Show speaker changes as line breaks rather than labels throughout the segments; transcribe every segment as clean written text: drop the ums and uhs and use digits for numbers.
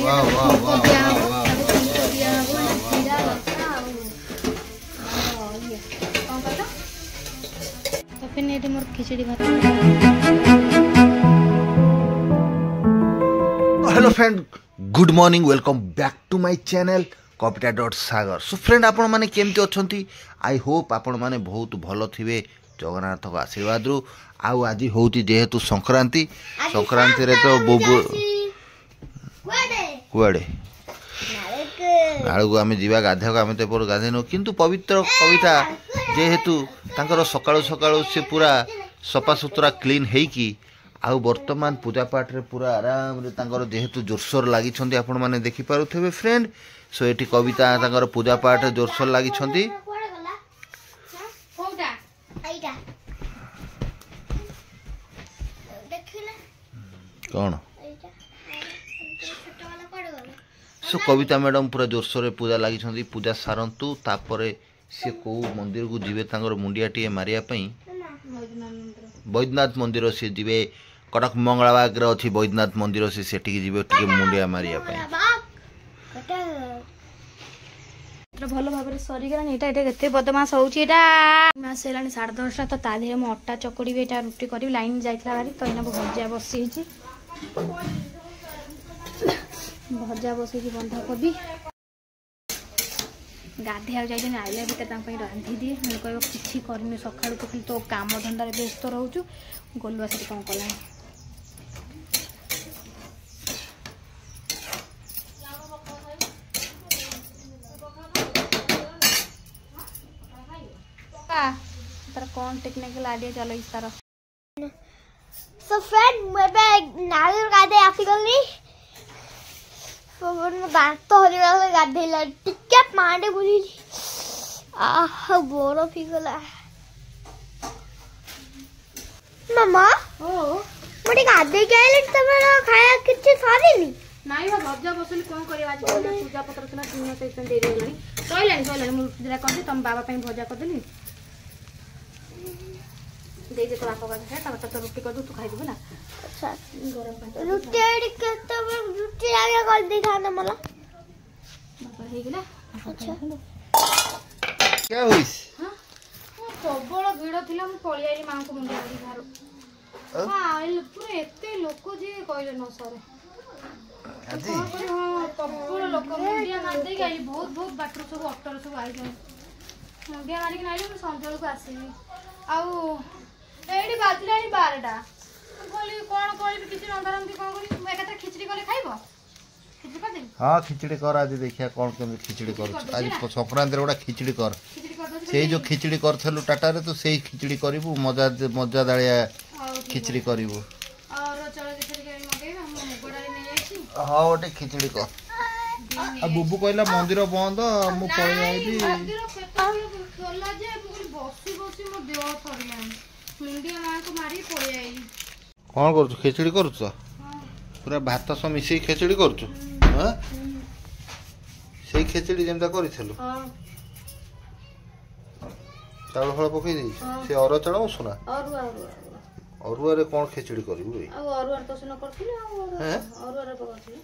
वाह वाह वाह वाह
मोर खिचड़ी भात।
Hello friend, good morning, welcome back to my channel Kavita Sagar. So friend, आपण माने केमती अछंती? आई होप आपण माने बहुत भलो थिबे जगन्नाथ को आशीर्वाद रु। आउ आज होती जेहेतु संक्रांति, संक्रांति रे तो बुबु कुआडे नाळू आमे जीवा गाधे को आमे ते पर गाधे नो, किंतु पवित्र कविता जेहेतु तांकर सकाळु सकाळु से पूरा सफा सुतरा क्लीन हेकी आउ वर्तमान पूजा पाठ रे पूरा आराम रे तांकर जेहेतु जोरसोर लागि छंती आपण माने देखि पारुथबे फ्रेंड। सो एठी कविता तांकर पूजा पाठ जोरसोर लागि छंती। कौन सो कविता मैडम पूरा जोरसोर पूजा लगी छंती। पूजा सारंतु तापरे से को मंदिर को जीवे तांगर मुंडिया टी मारिया पई बैद्यनाथ मंदिर से जीवे। कटक मंगलाबाग रे अछि बैद्यनाथ मंदिर से सेठी की जीवे टी मुंडिया मारिया पई।
भल भाव सरी गला एटा एटा केते बदमाश होउची एटा मास हेलानी 10:30 तो ता देहे म अट्टा चकड़ी भी एटा रुटी करी लाइन जाइतला गाड़ी तो इना भजा बसी छी भजा बसी की बंधा कोबी गाधे आ जाइले आइले भी ता पई रांधी दिए मैं कहबो किछि करनी सखाळु तो काम धंदा रे व्यस्त रहउछु गोलुआ से कोन कला तर कौन टेक्निकल आइडिया चलो इस तरह।
सो फ्रेंड मैं नागर गाधे आसीगली दांत तो हरिगला गाधेला टिके पांडे बुलिली आह बोरो फिगला मामा
ओ
मोटे गाधे गेले तमरा खाया किछ सारिनी
नाई बा भजा बसली कोन करी आज पूजा पत्र तना तीन से इतन देरी होलानी सइलानी मु जरा कर तुम बाबा पई भजा कर देली दे दे तो आपको है तब तो रोटी कर दो तू खाई दे ना।
अच्छा गरम रोटी एडी केते रोटी आगे कर दे खाना मला
बाबा हे गेला। अच्छा
क्या होइस?
हां प्रबल भीड़ थिला मु पळी आइली मां को मुंडिया करी घर। हां पूरा एते लोक जे कहले न सरे
आजी
हां प्रबल लोक मुंडिया मार दे गई बहुत बहुत बाटर सब ऑक्टर सब आई गए मुंडिया मारी के नाइले मु संजल को आसीली आउ एडी बाजलानी 12टा बोली कोन कोली किछि नंदरंती कोन कोली मु एकटा खिचड़ी करे खाइबो खिचड़ी कर दे। हां
खिचड़ी कर आज देखिया कोन केम खिचड़ी कर आज संक्रांति रे ओडा खिचड़ी कर से जो खिचड़ी करथलु टाटा रे तो सेही खिचड़ी करिवु मजा मजा दालिया खिचड़ी करिवु
और चलो खिचड़ी के मगे हम मुगडारी नै आइछि।
हां ओटे खिचड़ी कर आ बुबू कहला मंदिर बंद मु पळी आइली
मंदिर खोला जे बसी बसी मो देह थरलानी मुंडिया मां को मारी पळी आइली।
कौन कर खिचड़ी कर पूरा भात सब मिसे खिचड़ी कर से खिचड़ी जमता कर चाउल फल पकई दे से अरुआ चाउल सुना अरुआ रे कौन खिचड़ी करू
अरुआ तो सुना करथिले अरुआ रे करथिले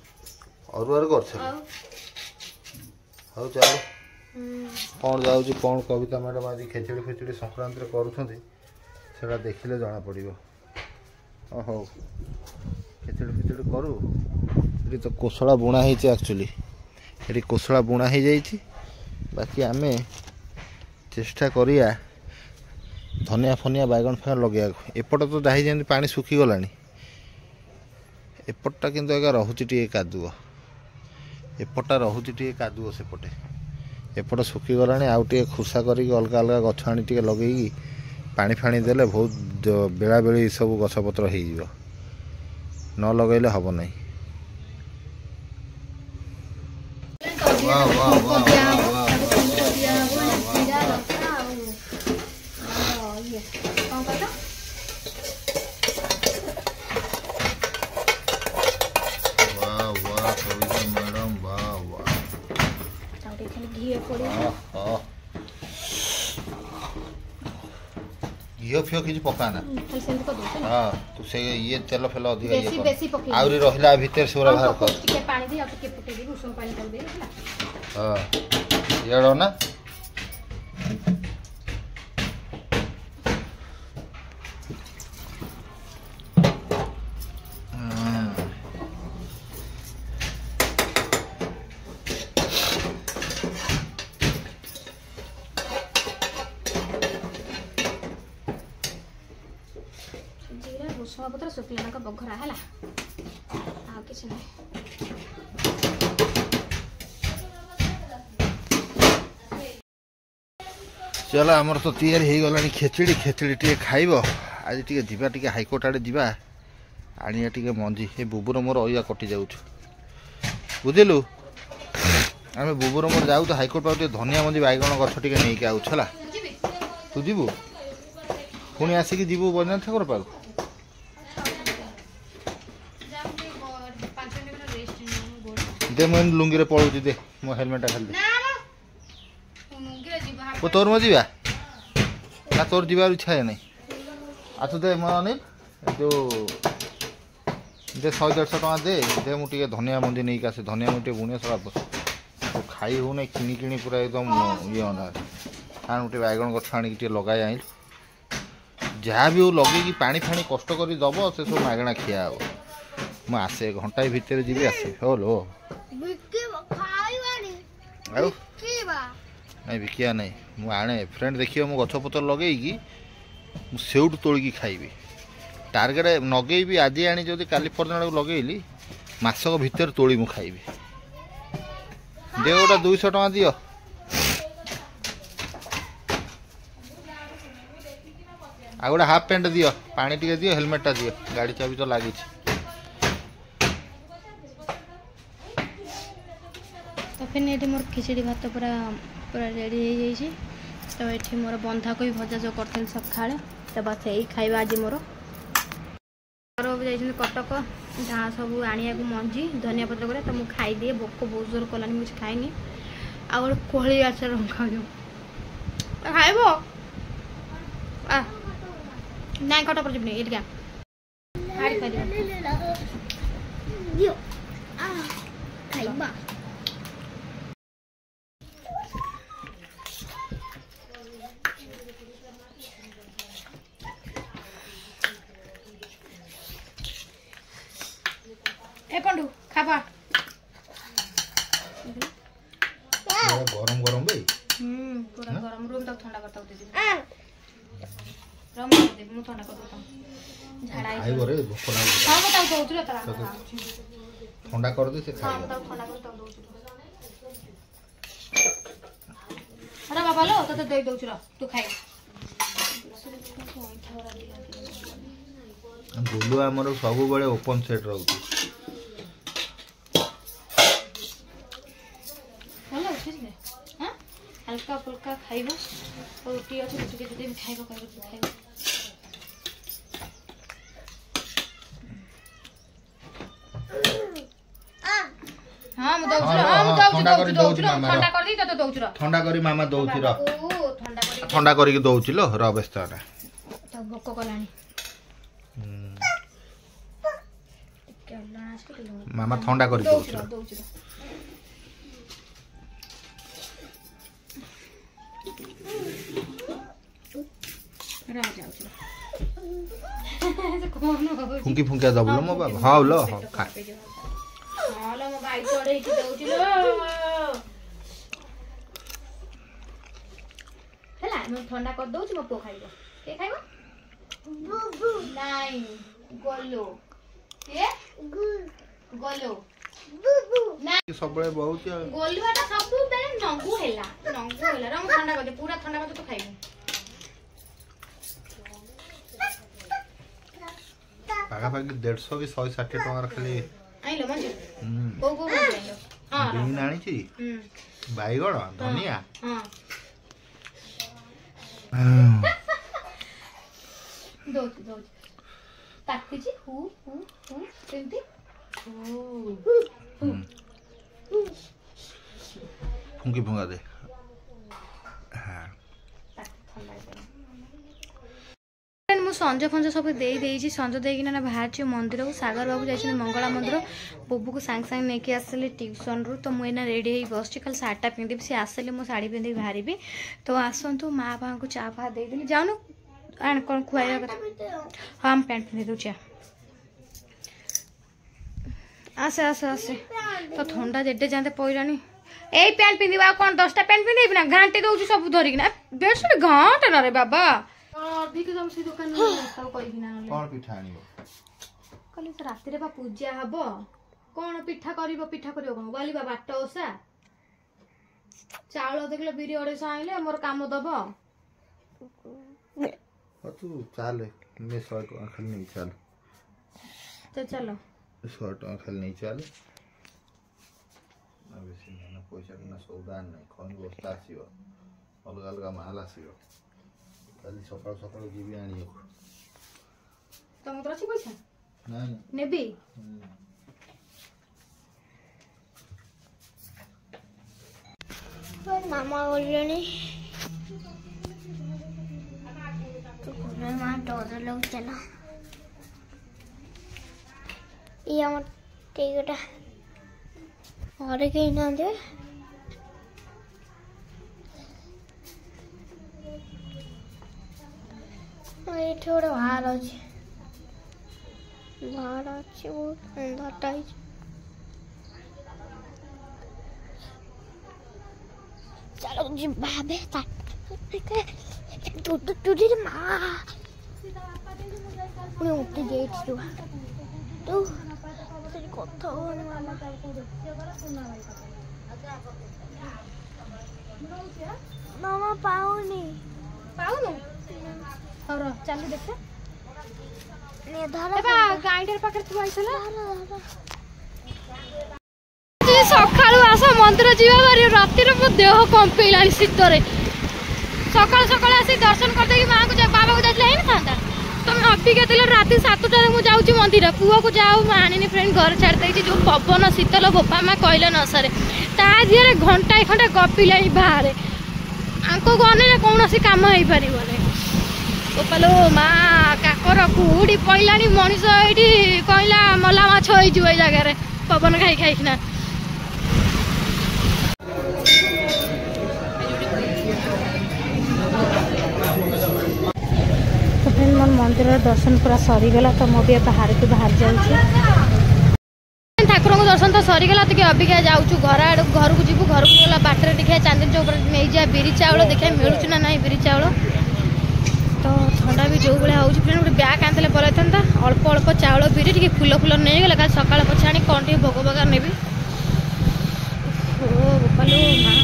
अरुआ रे करथिले हो चलो कौन जाउची कौन कविता मैडम आज खिचड़ी खिचड़ी संक्रांति रे करूछंती सेटा देखिले जाना पड़िबो। हो खिचड़ी खिचड़ी करू ये तो कोसला बुणा है एक्चुअली ये कोसला बुणा हो जाइए बाकी आमे चेष्टा करिया धनिया फनिया बैगन फैगन लगे एपट तो जाही जमी पानी सुखी गला एपटा किंतु एका रोचे टे कादुआ एपटा रोचे टे कादुआ सेपटे एपट सुखी गला आउ टे खुसा करके अलग अलग गछ आनी टे लगे पानी फाणी देले बहुत बेला बेली सब गछपत्र हो न लगैले हब नहीं। घी घिओ फिओ किसी पकाना
खाली सेंध कर दो
हाँ तू से ये तेल फेल अधिक
बेसी बेसी पके
आउरी रहिला भीतर से बाहर कर
टिके पानी दे आ टिके फुटे दे उषम पानी कर दे ହେଲା
हाँ येड़ो ना
जीरा रसुण पत्र शुक्ला लंका बघरा है आ किसी नहीं
चलो आमर तो तैयारी हो गला खेचड़ी खेचड़ी टे खाइब आज टे जीवा टे हाईकोर्ट आड़े जीवा आनिया टे मंजी ए बुबुर मोर अया कटि जाऊ बुझिलु आम बुबुर मोर जाऊ तो हाईकोर्ट पाऊ धनिया मंजी बैगण गछ टे नहीं के आउछ हला तू जीवु पुणी आसिक जीवु बजना ठाकुर पाऊ दे मैं लुंगी रे पळुची दे मो हेलमेट खाली दे वो तोर मो जीवा ना तोर जीवार इच्छा है नहीं आ तू दे मो अनिल जो दे 100-150 टका दे दे मु टिके धनिया मंदी नहीं के आसे धनिया मुटे बुने सरा तो खाई हो नहीं किनी किनी पूरा एकदम ये होना आन मुटे बैगण गछ आनी के लगाय आइल जहाँ भी लगे कि पानी फाणी कष्ट कर दब से सब मागणा खिया हो मु आसे घंटा भितर जीवी आसे हो लो नहीं बिकिया नहीं मु आने फ्रेंड देखिए मु गछ पतर लगे सेउट तोलिकी खाइबी टार्गेट नगेबी आज आनी जदि काली परदिन लगेली मासक भितर तोली मु खाइबी दे गोटा 200 टका दियो आ गोटे हाफ पैंट दियो पानी टिके दियो हेलमेटा दियो गाड़ी चाबी तो लगी
तो फिर ये मोर खिचड़ी भात पूरा पूरा रेडी हो जाइए तो ये मोर बंधाकोबी भजा जो करते सका तो बस यही खाଇବା आज मोर जाइए कटक जहाँ सब आनिया मंजी धनिया पत्र करे तो मुझे खाईदिए भोक बहुत जोर कलानी मुझे खाइनी आ गए कोहली आचार खाऊ खाइब ना कट पर जीवन ये हाड़ी खाइबा ए पंडू खाबा
गरम गरम भाई
पूरा गरम रूम तक ठंडा करता दे रम दे मु ठंडा कर देता झाड़ा
आई बरे भूख लाग
हां बता दउछु रे तरा
ठंडा कर दे से
हां
खाई
बता ठंडा कर दउछु अरे बाबा लो तो दे दउछु रे तू खाई
गोलू आमर सब बड़े ओपन सेट रहउती
भलो ठीक है हां हल्का फुल्का खाइबो रोटी अछि रोटी के भी खाइबो खाइबो हां मु दउछु ठंडा कर दी तो दउछु
ठंडा करी मामा दउछि र
ठंडा
ठंडा करी दउछि लो र व्यवस्था
तो भोक कलानी
मामा ठंडा करी दउछि फुंकी फुंकिया दबलो मो बाबा हां लो खा
हालो मो भाई चढ़े की दउछि लो हला मो ठंडा कर दउछि मो पो खाइबो के खाइबो बुबु नाही गोलो के गोलो बुबु ना
सब बड़े बहुत
गोलुआटा सब बेले नंगु हेला रम ठंडा कर दे पूरा ठंडा कर तो खाइबो
पागा पागी 150 की 160 टका खाली
आइलो मंजे को आइलो हां
बीन आनी छी बैगण धनिया
हां दो ताकि जी हु सेंती
फुंकी फुंगा दे
संज फंज सब दे संज देना बाहर मंदिर को सागर बाबू जाइए मंगला मंदिर बुबू को सांगे सांगे नहीं आसली ट्यूशन रू तो मुझे रेडी हो बस खाली शार्टा पिंधि सी आसली मो शाढ़ी पिंधिक बाहरी तो आसतु माँ बापा को चा फा देदेली जाऊन आण कौन खुआइया कथा हाँ पैंट पिंधि दूचा आसे आसे आसे तो ठंडा जेडे जाते पड़ानी यही पैंट पिंधा कौन 10टा पैंट पिंधे ना घाटी दौर सब धरिक बेड घाटे ना रे बाबा दुकान कल राति पूजा हम कौन पिठा कर पिठा कर कौन बोली बाट ओषा चाउल देख बिरी 250 आइले मोर काम दब
तू चल मैं 100 टका खाली नहीं चल
तो चलो
100 टका खाली नहीं चल पैसा ना सौदा नहीं खन बस्ता आसो अलग अलग माल आसो कल सकाल सकाल जी आनी
तुम तो अच्छी पैसा
नहीं
नेबी
मामा बोलने माँ डर लग चला ये टिकटा और कहीं ना दे ये थोड़ा बाहर अच्छे बहुत अंदर चलो जी बाबे तुझे माँ मैं उठी गई थी तू तेरी कथा मामा पाऊनी
और चल देख
ने धरा
गाइडर पाखे तू आइसला सकाळु आस मंदिर जीवा बारी रातिर मो देह कंपेला शीतरे सकाळ सकाळ आसी दर्शन कर दे मां को बाबा को जातले ही था तुम अबिका दिल राति 7टा मु जाउची मंदिर पुआ को जाऊ मानिनी फ्रेंड घर छाड़ दे जो पवन शीतल बोपा मां कहले न सरे ता दिरे घंटा खंडे गपिले बाहर आंको गने कौन सी काम होई परिबने ओपालो मां काकर कुड़ी पइलानी मनीष एठी कहला मला माछ होई जुए जगह रे पवन खाई खाई ना मन मंदिर दर्शन पूरा सरीगला तो मुझे बाहर को बाहर जाऊँ ठाकुर को दर्शन तो सरीगला तो अबिका जाऊँ घर आड़ घर को जीवु घर को गला बाटर देखिए चांदनी चौक नहीं जा बिरी चाउल देखिए मिलूँ ना ना बिरी चाउल तो ठंडा भी जो भाई हूँ गोटे ब्याग आनते भल था अल्प अल्प चाउल बिरी टी फुल फुल नहीं गला का सका पछा आनी कौन टे भोग भोग नेबी ओ बोपालो माँ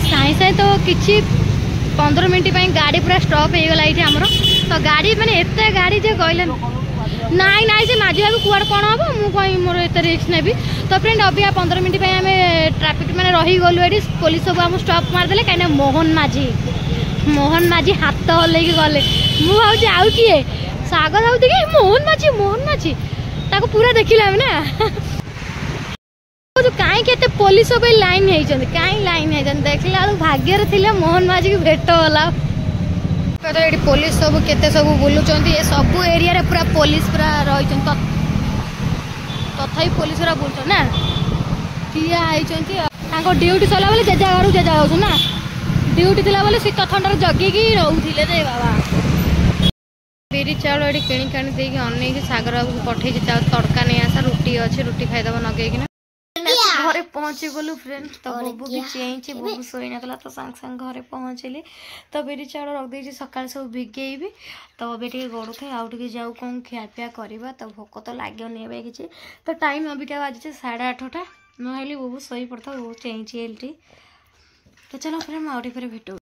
साई साई तो किसी 15 मिनट गाड़ी पूरा स्टॉप हो गला ये आमर तो गाड़ी माने एते गाड़ी जे कहले नाई नाई से माझी बाबू कुआड़ कौन हम मुझे मोर एत रिस्क नेबी तो फ्रेंड अभी 15 मिनट आम ट्राफिक मैंने रही गलु ये पुलिस सब आम स्टॉप मारदे कहीं मोहन माझी हाथ हल्ले गले मुझे आउ किए सागर आउ कि मोहन माझी ताको पूरा देखिले ना कहीं पुलिस लाइन कहीं लाइन देखला भाग्य थे मोहन माझी की भेट होला ये पुलिस सब केते सब बुलुचंती ये सब एरिया रे पूरा पुलिस पूरा रही तथापि पुलिस पूरा बुलुचन ना ठिया आई ड्यूटी चला बेले जेजा घर जेजा जाऊँ ना ड्यूटी थी बोले शीत ठंडार जगिकी रोले रे बाबा बिरी चाउल ये किणी काणी देकी अनेक सागर बाबू को पठे तड़का नहीं आसा रुटी अच्छे रुटी खाईदब नगेकिना घरे पहुँची गलु फ्रेंड तो बबू भी चेंची बबू सोई ना तो सांग सांग घरे पहुँचली तो बिरी चाउल रखी सकाल सब भिगेबी तो अभी टे गड़ू थे आउ टे जाऊ कौन खियापिया करवा तो भोक तो लगे कि तो टाइम अबिका बाजी 8:30 मुझे बबू शोई पड़ता बबू चेंची तो चलो फ्रेंड आउटे फिर भेट